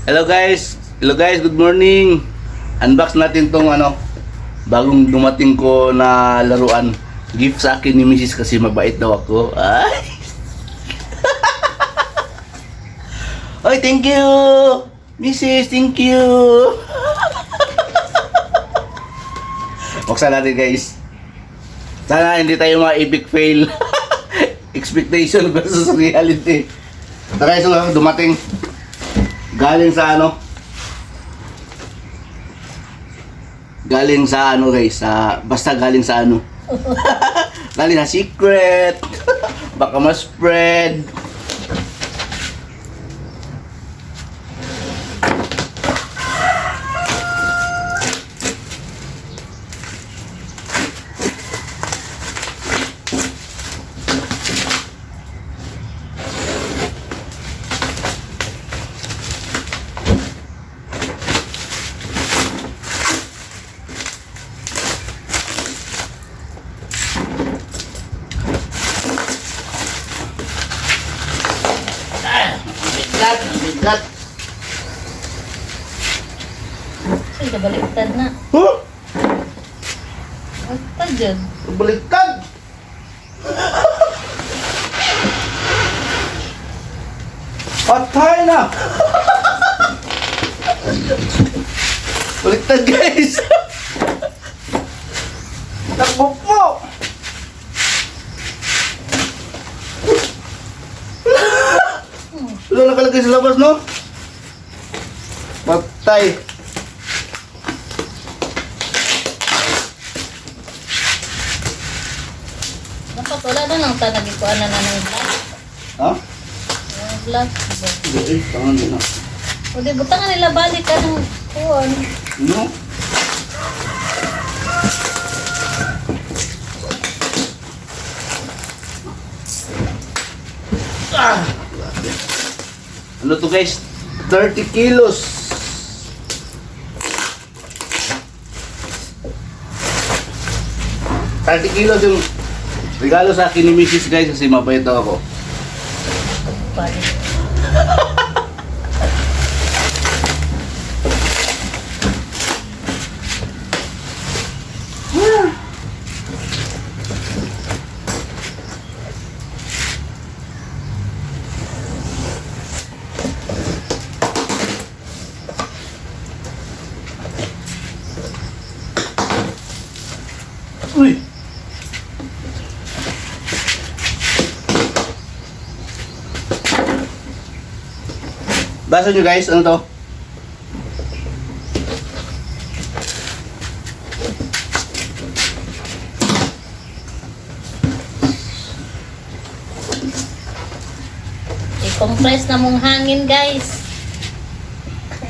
Hello guys, good morning. Unbox natin tong bagong dumating ko na laruan. Gift sa akin ni Mrs. kasi mabait daw ako. Ay. Oy, thank you. Mrs., thank you. Buksan natin guys. Sana hindi tayo ma-epic fail. Expectation versus reality. Tara guys, dumating. Galing sa guys, basta galing sa galing sa secret. Baka ma-spread. Bigat. Ay, nabaliktad na. Huh? Baliktad dyan. Baliktad. Patay na. Baliktad guys. Takbo po. Wala nakalagay sa labas, no? Patay. Dapat wala na lang tanagikuan na ng glass. Ha? Yung glass. Hindi, tangan din na. O di, butangan nila balik ka ng kuwan. No? Ah! Ano to guys? 30 kilos. $30 yung regalo sa akin ni Mrs. guys kasi mabait daw ako. Balik. Uy! Basa nyo guys, ano to? I-compress na mong hangin, guys.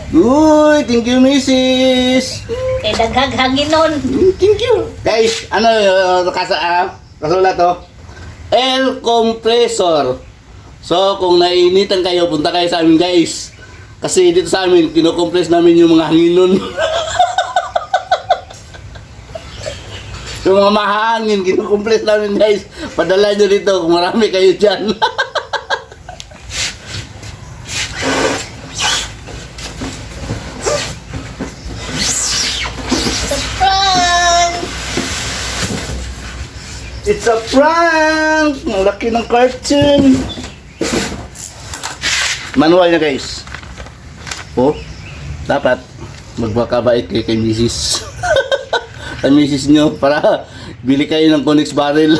Uy! Thank you, Mrs. Kay daghag hangin nun. Thank you. Guys, kasulat to? Air compressor. So, kung nainitan kayo, punta kayo sa amin guys. Kasi dito sa amin, kinocompress namin yung mga hangin nun. Yung mga mahangin, kinocompress namin guys. Padala nyo dito kung marami kayo dyan. It's a prank! Ang laki ng cartoon. Manual niya guys. Oh, dapat magbakabait kayo kay Mrs. Kay Mrs. nyo para bili kayo ng Conex barrel.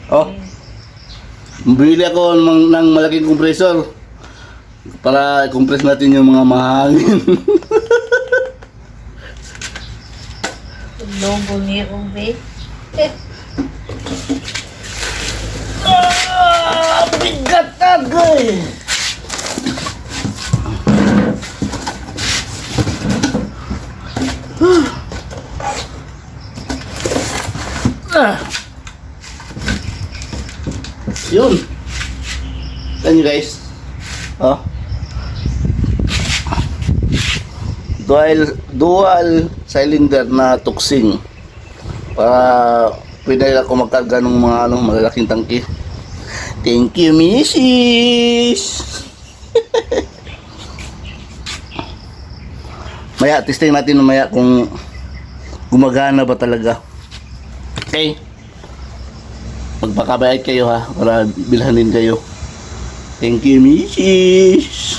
Oh, bili ako ng malaking compressor para i-compress natin yung mga mahangin. Logo ni Ube. Bigat agay! Yun. Tignan nyo guys. Oh. Dual cylinder na tuksing. Para pwede ako magkarga ng mga malalaking tangke. Thank you, Mrs. Maya, testing natin mamaya kung gumagana ba talaga. Okay? Magpakabayad kayo ha, para bilhanin kayo. Thank you, Mrs.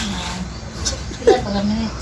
Sila pa kami.